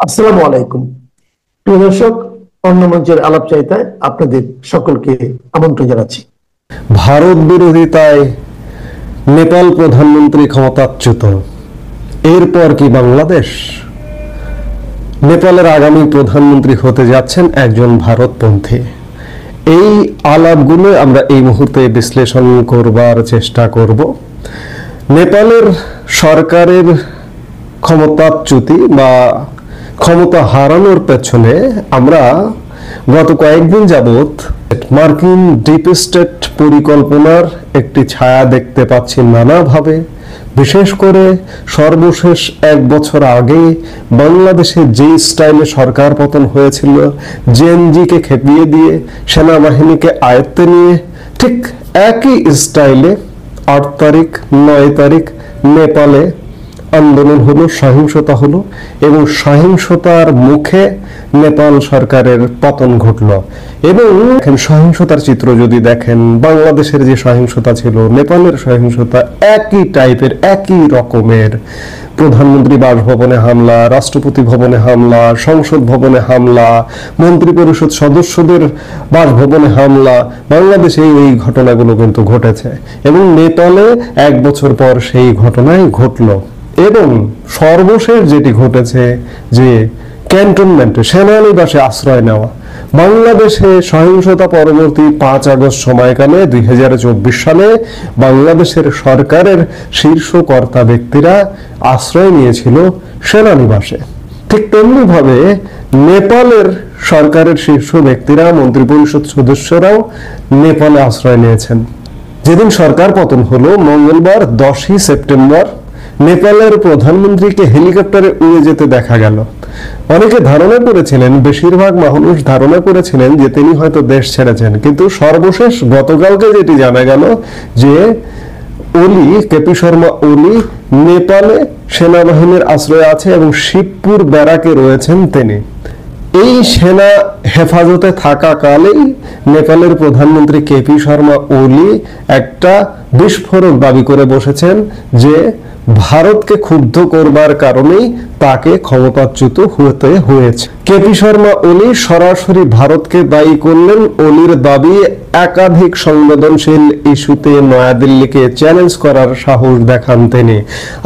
আসসালামু আলাইকুম। প্রিয় দর্শক, অন্য মঞ্চের আলাপচারিতায় আপনাদের সকলকে আমন্ত্রণ জানাচ্ছি। ভারত বিরোধিতায় নেপাল প্রধানমন্ত্রী ক্ষমতাচ্যুত, এরপর কি বাংলাদেশ? নেপালের আগামী প্রধানমন্ত্রী হতে যাচ্ছেন একজন ভারতপন্থী। এই আলাপগুলো আমরা এই মুহূর্তে বিশ্লেষণ করবার চেষ্টা করব। নেপালের সরকারের ক্ষমতাচ্যুতি বা ক্ষমতা হারানোর পেছনে আমরা গত কয়েকদিন যাবৎ মার্কিন ডিপ স্টেট পরিকল্পনার একটি ছায়া দেখতে পাচ্ছি নানাভাবে। বিশেষ করে সর্বশেষ এক বছর আগে বাংলাদেশে যে স্টাইলে সরকার পতন হয়েছিল, জেএনজিকে খেপিয়ে দিয়ে সেনাবাহিনীকে আয়ত্তে নিয়ে, ঠিক একই স্টাইলে 8 তারিখ 9 তারিখ নেপালে আন্দোলন হলো, সহিংসতা হলো এবং সহিংসতার মুখে নেপাল সরকারের পতন ঘটল। এবং সহিংসতার চিত্র যদি দেখেন, বাংলাদেশের যে সহিংসতা ছিল, নেপালের সহিংসতা একই টাইপের, একই রকমের। প্রধানমন্ত্রী বাসভবনে হামলা, রাষ্ট্রপতি ভবনে হামলা, সংসদ ভবনে হামলা, মন্ত্রী পরিষদ সদস্যদের বাসভবনে হামলা। বাংলাদেশে এই ঘটনাগুলো কিন্তু ঘটেছে এবং নেপালে এক বছর পর সেই ঘটনাই ঘটলো। এবং সর্বশেষ যেটি ঘটেছে যে ক্যান্টনমেন্টে সেনানিবাসে আশ্রয় নেওয়া। বাংলাদেশে সহিংসতা পরবর্তী 5 আগস্ট সময়কালে 2024 সালে বাংলাদেশের সরকারের শীর্ষ কর্তা ব্যক্তিরা আশ্রয় নিয়েছিল সেনানিবাসে। ঠিক তেমনি ভাবে নেপালের সরকারের শীর্ষ ব্যক্তিরা, মন্ত্রিপরিষদ সদস্যরাও নেপালে আশ্রয় নিয়েছেন। যেদিন সরকার পতন হলো, মঙ্গলবার 10ই সেপ্টেম্বর নেপালের প্রধানমন্ত্রীকে হেলিকপ্টারে উড়ে যেতে দেখা গেল। অনেকে ধারণা করেছিলেন, বেশিরভাগ মানুষ ধারণা করেছিলেন যে তিনি হয়তো দেশ ছেড়েছেন, কিন্তু সর্বশেষ গতকালকে যেটি জানা গেল যে ওলি, কেপি শর্মা ওলি নেপালে সেনাবাহিনীর আশ্রয়ে আছে এবং শিবপুর ব্যারাকে রয়েছেন তিনি। এই সেনা হেফাজতে থাকাকালেই নেপালের প্রধানমন্ত্রী কেপি শর্মা ওলি একটা বিস্ফোরক দাবি করে বসেছেন যে ভারতকে ক্ষুব্ধ করবার কারণেই তাকে ক্ষমতাচ্যুত হতে হয়েছে। কেপি শর্মা ওলি সরাসরি ভারতকে দায়ী করলেন। ওলির দাবি, একাধিক সংবেদনশীল ইস্যুতে নয়াদিল্লিকে চ্যালেঞ্জ করার সাহস দেখান তিনি,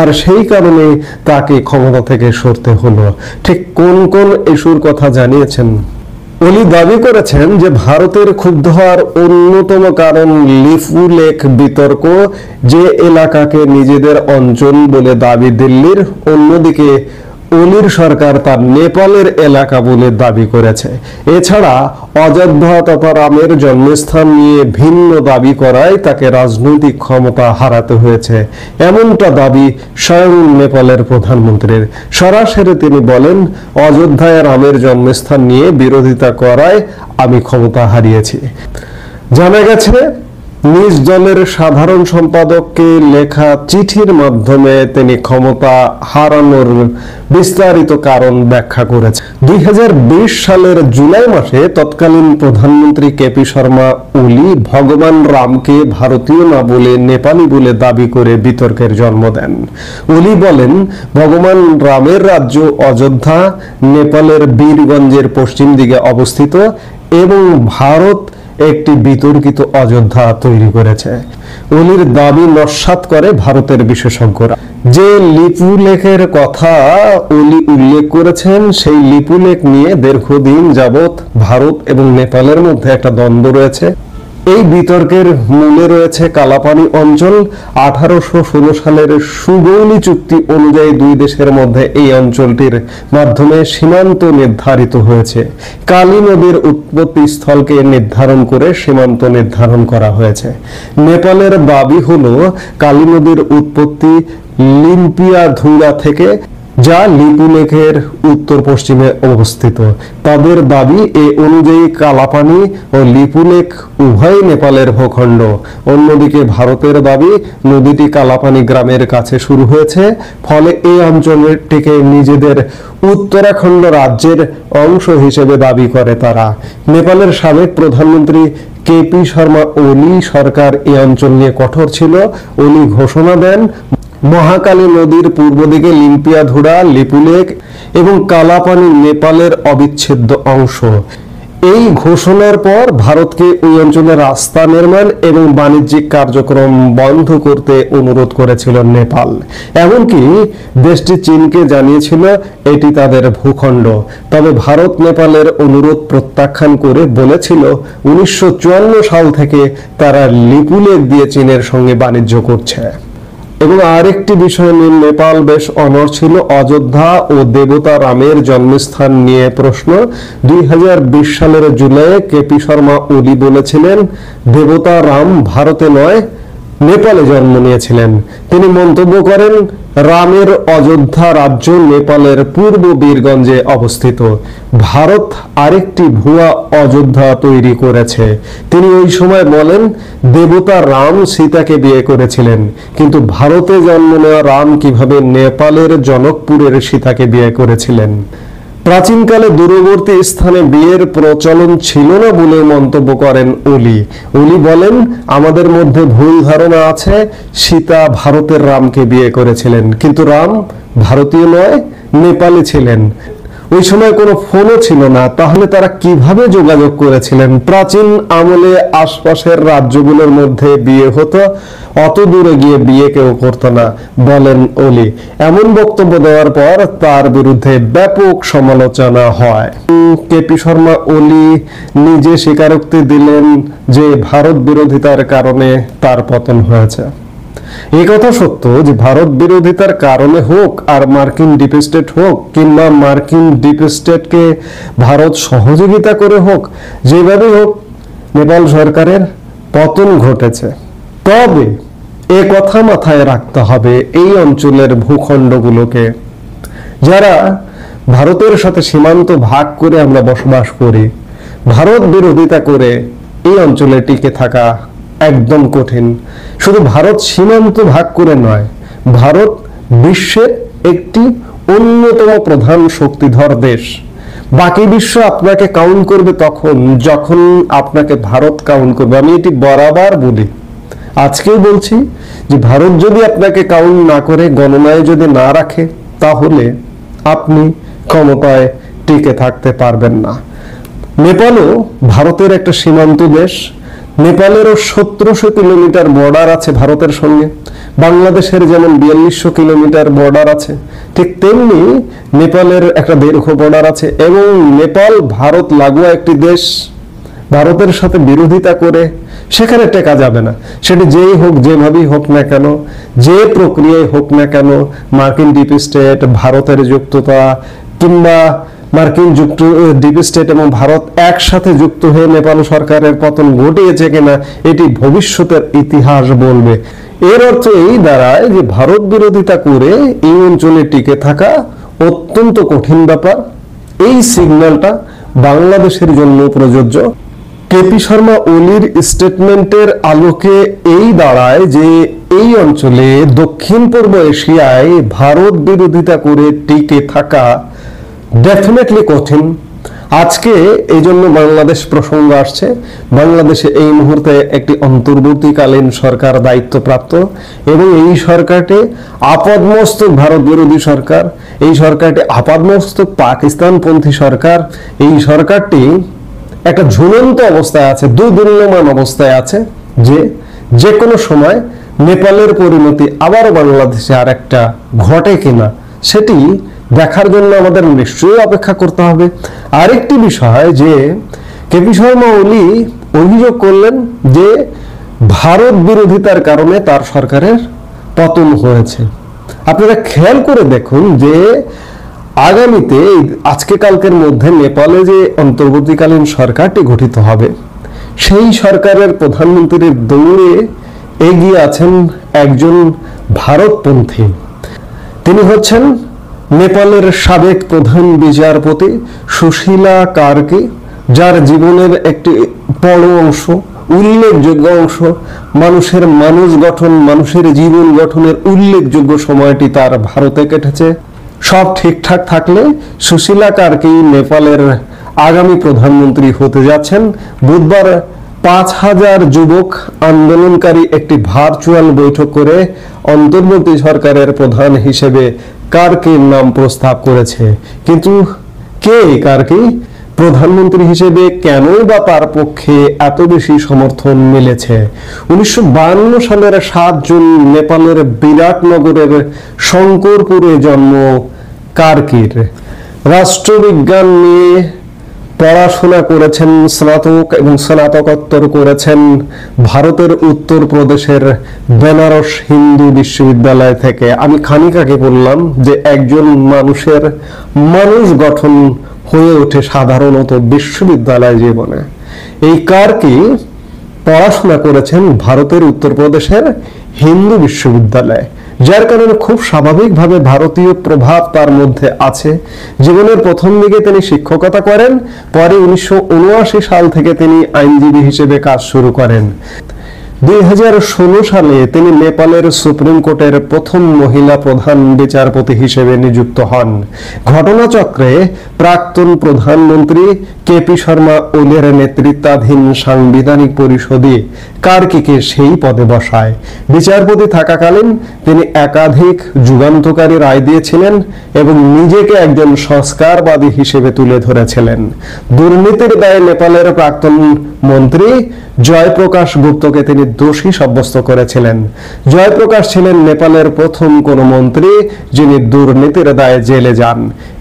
আর সেই কারণে তাকে ক্ষমতা থেকে সরতে হলো। ঠিক কোন কোন ইস্যুর কথা জানিয়েছেন? ওলি দাবি করেছেন যে ভারতের ক্ষুব্ধ হওয়ার অন্যতম কারণ লিপু লেক বিতর্ক, যে এলাকাকে নিজেদের অঞ্চল বলে দাবি দিল্লির, অন্যদিকে ওলির সরকার তার নেপালের এলাকা বলে দাবি করেছে। এছাড়া অযোধ্যা তথা রামের জন্মস্থান নিয়ে ভিন্ন দাবি করায় তাকে রাজনৈতিক ক্ষমতা হারাতে হয়েছে, এমনটা দাবি স্বয়ং নেপালের প্রধানমন্ত্রীর। সরাসরি তিনি বলেন, অযোধ্যায় রামের জন্মস্থান নিয়ে বিরোধিতা করায় আমি ক্ষমতা হারিয়েছি। জানা গেছে নিজ দলের সাধারণ সম্পাদককে লেখা চিঠির মাধ্যমে তিনি ক্ষমতা হারানোর বিস্তারিত কারণ ব্যাখ্যা করেছেন। 2020 সালের জুলাই মাসে তৎকালীন প্রধানমন্ত্রী কেপি শর্মা ওলি ভগবান রামকে ভারতীয় না বলে নেপালি বলে দাবি করে বিতর্কের জন্ম দেন। ওলি বলেন, ভগবান রামের রাজ্য অযোধ্যা নেপালের বীরগঞ্জের পশ্চিম দিকে অবস্থিত এবং ভারত একটি বিতর্কিত অযোধ্যা তৈরি করেছে। ওলির দাবি নস্যাৎ করে ভারতের বিশেষজ্ঞরা। যে লিপু লেকের কথা ওলি উল্লেখ করেছেন, সেই লিপু লেক নিয়ে দীর্ঘদিন যাবৎ ভারত এবং নেপালের মধ্যে একটা দ্বন্দ্ব রয়েছে। এই বিতর্কের মূলে রয়েছে কালাপানি অঞ্চল। 1816 সালের সুগৌলি চুক্তি অনুযায়ী দুই দেশের মধ্যে এই অঞ্চলটির মাধ্যমে সীমান্ত নির্ধারিত হয়েছে। কালী নদীর উৎপত্তি স্থলকে নির্ধারণ করে সীমান্ত নির্ধারণ করা হয়েছে। নেপালের দাবি হলো কালী নদীর উৎপত্তি লিম্পিয়া ধুলা থেকে, যা লিপু লেকের উত্তর পশ্চিমে অবস্থিত। তাদের দাবি, এ অনুযায়ী কালাপানি ও লিপু লেক উভয় নেপালের ভূখণ্ড। অন্যদিকে ভারতের দাবি, নদীটি কালাপানি গ্রামের কাছে শুরু হয়েছে, ফলে এই অঞ্চলটিকে নিজেদের উত্তরাখণ্ড রাজ্যের অংশ হিসেবে দাবি করে তারা। নেপালের সাবেক প্রধানমন্ত্রী কেপি শর্মা ওলি সরকার এই অঞ্চল নিয়ে কঠোর ছিল। ওলি ঘোষণা দেন, মহাকালী নদীর পূর্ব দিকে লিম্পিয়াধুরা, লিপুলেক এবং কালাপানি নেপালের অবিচ্ছেদ্য অংশ। এই ঘোষণার পর ভারতকে ওই অঞ্চলে রাস্তা নির্মাণ এবং বাণিজ্যিক কার্যক্রম বন্ধ করতে অনুরোধ করেছিল নেপাল। এমনকি দেশটি চীনকে জানিয়েছিল এটি তাদের ভূখণ্ড। তবে ভারত নেপালের অনুরোধ প্রত্যাখ্যান করে বলেছিল 1954 সাল থেকে তারা লিপুলেক দিয়ে চীনের সঙ্গে বাণিজ্য করছে। এবং আরেকটি বিষয় নিয়ে নেপাল বেশ অনড় ছিল, অযোধ্যা ও দেবতা রামের জন্মস্থান নিয়ে প্রশ্ন। 2020 সালের জুলাইয়ে কেপি শর্মা ওলি বলেছিলেন দেবতা রাম ভারতে নয় নেপালে জন্ম নিয়েছিলেন। তিনি মন্তব্য করেন রামের অযোধ্যা রাজ্য নেপালের পূর্ব বীরগঞ্জে অবস্থিত। ভারত আরেকটি ভুয়া অযোধ্যা তৈরি করেছে। তিনি ওই সময় বলেন দেবতা রাম সীতাকে বিয়ে করেছিলেন, কিন্তু ভারতে জন্ম নেওয়া রাম কিভাবে নেপালের জনকপুরের সীতাকে বিয়ে করেছিলেন। প্রাচীনকালে দূরবর্তী স্থানে বিয়ের প্রচলন ছিল না বলে মন্তব্য করেন ওলি। ওলি বলেন আমাদের মধ্যে ভুল ধারণা আছে সীতা ভারতের রামকে বিয়ে করেছিলেন, কিন্তু রাম ভারতীয় নয় নেপালি ছিলেন। ওই সময় কোনো ফোনও ছিল না, তাহলে তারা কিভাবে যোগাযোগ করেছিলেন? প্রাচীন আমলে আশপাশের রাজ্যগুলোর মধ্যে বিয়ে হতো, অত দূরে গিয়ে বিয়ে কেউ করতো না বলেন ওলি। এমন বক্তব্য দেওয়ার পর তার বিরুদ্ধে ব্যাপক সমালোচনা হয়। কেপি শর্মা ওলি নিজে স্বীকারোক্তি দিলেন যে ভারত বিরোধিতার কারণে তার পতন হয়েছে। এই কথা সত্য যে ভারত বিরোধিতার কারণে হোক আর মার্কিন ডিপ স্টেট হোক কিংবা মার্কিন ডিপ স্টেটকে ভারত সহযোগিতা করে হোক, যেভাবে হোক নেপাল সরকারের পতন ঘটেছে। তবে এ কথা মাথায় রাখতে হবে এই অঞ্চলের ভূখণ্ডগুলোকে, যারা ভারতের সাথে সীমান্ত ভাগ করে আমরা বসবাস করি, ভারত বিরোধিতা করে এই অঞ্চলে টিকে থাকা একদম কঠিন। শুধু ভারত সীমান্ত ভাগ করে নয়, ভারত বিশ্বের একটি অন্যতম প্রধান শক্তিধর দেশ। বাকি বিশ্ব আপনাকে কাউন্ট করবে তখন যখন আপনাকে ভারত কাউন্ট করবে। আমি এটি বরাবর বলি, আজকেও বলছি যে ভারত যদি আপনাকে কাউন্ট না করে, গণনায় যদি না রাখে, তাহলে আপনি ক্ষমতায় টিকে থাকতে পারবেন না। নেপালও ভারতের একটা সীমান্ত দেশ। নেপালেরও 1700 কিলোমিটার বর্ডার আছে ভারতের সঙ্গে। বাংলাদেশের যেমন 4200 কিলোমিটার বর্ডার আছে, ঠিক তেমনি নেপালের একটা দীর্ঘ বর্ডার আছে। এবং নেপাল ভারত লাগোয়া একটি দেশ। ভারতের সাথে বিরোধিতা করে সেখানে টেকা যাবে না। সেটি যেই হোক, যেভাবেই হোক না কেন, যে প্রক্রিয়ায় হোক না কেন, মার্কিন ডিপ স্টেট, ভারতের যুক্ততা কিংবা মার্কিন ডিপ স্টেট এবং ভারত একসাথে যুক্ত হয়ে নেপাল সরকারের পতন ঘটিয়েছে কিনা এটি ভবিষ্যতের ইতিহাস বলবে। এর অর্থ এই দাঁড়ায় যে ভারত বিরোধিতা করে এই অঞ্চলে টিকে থাকা অত্যন্ত কঠিন ব্যাপার। এই সিগন্যালটা বাংলাদেশের জন্য প্রযোজ্য। কেপি শর্মা ওলির স্টেটমেন্টের আলোকে এই দাঁড়ায় যে এই অঞ্চলে দক্ষিণ পূর্ব এশিয়ায় ভারত বিরোধিতা করে টিকে থাকা ডেফিনেটলি কঠিন। আজকে এই জন্য বাংলাদেশ প্রসঙ্গ আসছে। বাংলাদেশে এই মুহূর্তে একটি অন্তর্বর্তীকালীন সরকার দায়িত্বপ্রাপ্ত এবং এই সরকারটি আপাদমস্তক ভারত বিরোধী সরকার। এই সরকারটি আপাদমস্তক পাকিস্তানপন্থী সরকার। এই সরকারটি একটা ঝুলন্ত অবস্থায় আছে, দুর্দুল্যমান অবস্থায় আছে, যে কোনো সময় নেপালের পরিণতি আবারও বাংলাদেশে আর একটা ঘটে কিনা সেটি দেখার জন্য আমাদের নিশ্চয়ই অপেক্ষা করতে হবে। আরেকটি বিষয় যে কেপি শর্মা ওলি অভিযোগ করলেন যে ভারত বিরোধিতার কারণে তার সরকারের পতন হয়েছে। আপনারা খেয়াল করে দেখুন যে আগামীতে আজকে কালকের মধ্যে নেপালে যে অন্তর্বর্তীকালীন সরকারটি গঠিত হবে, সেই সরকারের প্রধানমন্ত্রীর দৌড়ে এগিয়ে আছেন একজন ভারতপন্থী। তিনি হচ্ছেন নেপালের সাবেক প্রধান বিচারপতি সুশীলা কার্কি, যার জীবনের একটি বড় অংশ, উল্লেখযোগ্য অংশ, মানুষের মানুষ গঠন, মানুষের জীবন গঠনের উল্লেখযোগ্য সময়টি তার ভারতে কেটেছে। সব ঠিকঠাক থাকলে সুশীলা কার্কি নেপালের আগামী প্রধানমন্ত্রী হতে যাচ্ছেন। বুধবার 5000 যুবক আন্দোলনকারী একটি ভার্চুয়াল বৈঠক করে অন্তর্বর্তী সরকারের প্রধান হিসেবে কার্কির নাম প্রস্তাব করেছে। কিন্তু কে কার্কি? প্রধানমন্ত্রী হিসেবে কেনই বা তার পক্ষে এত বেশি সমর্থন মিলেছে? 1952 সালের 7 জুন নেপালের বিরাটনগরের শঙ্করপুরে জন্ম কার্কির। রাষ্ট্রবিজ্ঞান নিয়ে পড়াশোনা করেছেন, স্নাতক এবং স্নাতকোত্তর করেছেন ভারতের উত্তর প্রদেশের বেনারস হিন্দু বিশ্ববিদ্যালয় থেকে। আমি খানিকাকে বললাম যে একজন মানুষের মানুষ গঠন হয়ে ওঠে সাধারণত বিশ্ববিদ্যালয় জীবনে। এই কার্কি পড়াশোনা করেছেন ভারতের উত্তরপ্রদেশের হিন্দু বিশ্ববিদ্যালয়ে, যার কারণে খুব স্বাভাবিকভাবে ভারতীয় প্রভাব তার মধ্যে আছে। জীবনের প্রথম দিকে তিনি শিক্ষকতা করেন, পরে 1979 সাল থেকে তিনি আইনজীবী হিসেবে কাজ শুরু করেন। 2016 সালে তিনি নেপালের সুপ্রিম কোর্টের প্রথম মহিলা প্রধান বিচারপতি হিসেবে নিযুক্ত হন। ঘটনাচক্রে প্রাক্তন প্রধানমন্ত্রী কেপি শর্মা ওলির নেতৃত্বাধীন সাংবিধানিক পরিষদই কার্কিকে সেই পদে বসায়। বিচারপতি থাকাকালীন তিনি একাধিক যুগান্তকারী রায় দিয়েছিলেন এবং নিজেকে একজন সংস্কারবাদী হিসেবে তুলে ধরেছিলেন। দুর্নীতির দায়ে নেপালের প্রাক্তন মন্ত্রী জয়প্রকাশ গুপ্তকে তিনি দোষী সাব্যস্ত করেছিলেন। জয়প্রকাশ ছিলেন নেপালের প্রথম কোন মন্ত্রী যিনি দুর্নীতির দায়ে জেলে যান।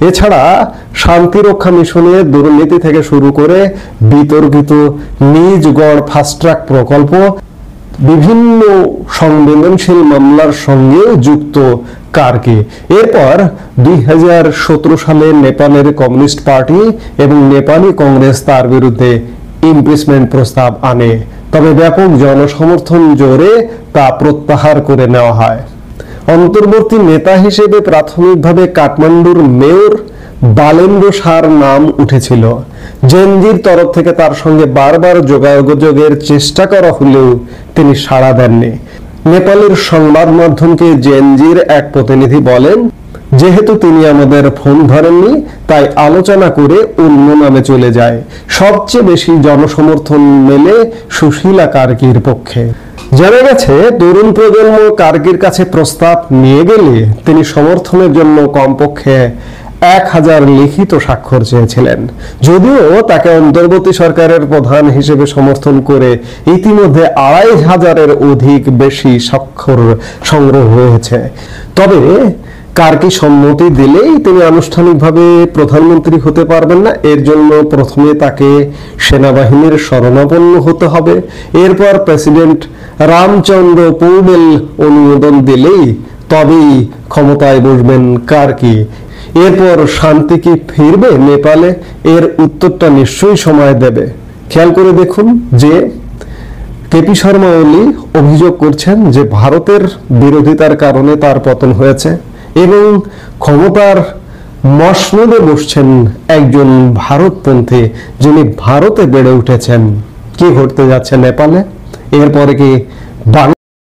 এছাড়া শান্তিরক্ষা মিশনে দুর্নীতি থেকে শুরু করে বিতর্কিত নিজগড় ফাস্ট ট্র্যাক প্রকল্প, বিভিন্ন সংবেদনশীল মামলার সঙ্গে যুক্ত কার্কি। এরপর 2017 সালে নেপালের কমিউনিস্ট পার্টি এবং নেপালি কংগ্রেস তার বিরুদ্ধে ইমপিচমেন্ট প্রস্তাব আনে, তবে ব্যাপক জনসমর্থন জোরে তা প্রত্যাহার করে নেওয়া হয়। অন্তর্বর্তী নেতা হিসেবে প্রাথমিকভাবে কাঠমান্ডুর মেয়র বালেন্দ্র শাহর নাম উঠেছিল। জেনজির তরফ থেকে তার সঙ্গে বারবার যোগাযোগের চেষ্টা করা হলেও তিনি সাড়া দেননি। নেপালের সংবাদ মাধ্যমকে জেনজির এক প্রতিনিধি বলেন, যেহেতু তিনি আমাদের ফোন ধরেননি তাই আলোচনা করে অন্য নামে চলে যায়। সবচেয়ে বেশি জনসমর্থন মেলে সুশীলা কার্কির পক্ষে। জানা গেছে তরুণ প্রজন্ম কার্কির কাছে প্রস্তাব নিয়ে গেলে তিনি সমর্থনের জন্য কমপক্ষে 1000 লিখিত স্বাক্ষর চেয়েছিলেন। যদিও তাকে অন্তর্বর্তী সরকারের প্রধান হিসেবে সমর্থন করে ইতিমধ্যে 2500-এর অধিক বেশি স্বাক্ষর সংগ্রহ হয়েছে। তবে কার্কি সম্মতি দিলেই তিনি আনুষ্ঠানিকভাবে প্রধানমন্ত্রী হতে পারবেন না। এর জন্য প্রথমে তাকে সেনাবাহিনীর শরণাপন্ন হতে হবে। এরপর প্রেসিডেন্ট রামচন্দ্র পৌডেল অনুমোদন দিলেই তবেই ক্ষমতায় বসবেন কার্কি। এরপর শান্তি কি ফিরবে নেপালে? এর উত্তরটা নিশ্চয়ই সময় দেবে। খেয়াল করে দেখুন যে কেপি শর্মা ওলি অভিযোগ করছেন যে ভারতের বিরোধিতার কারণে তার পতন হয়েছে এবং ক্ষমতার মসনদে বসছেন একজন ভারতপন্থী যিনি ভারতে বেড়ে উঠেছেন। কি ঘটতে যাচ্ছে নেপালে? এরপরে কি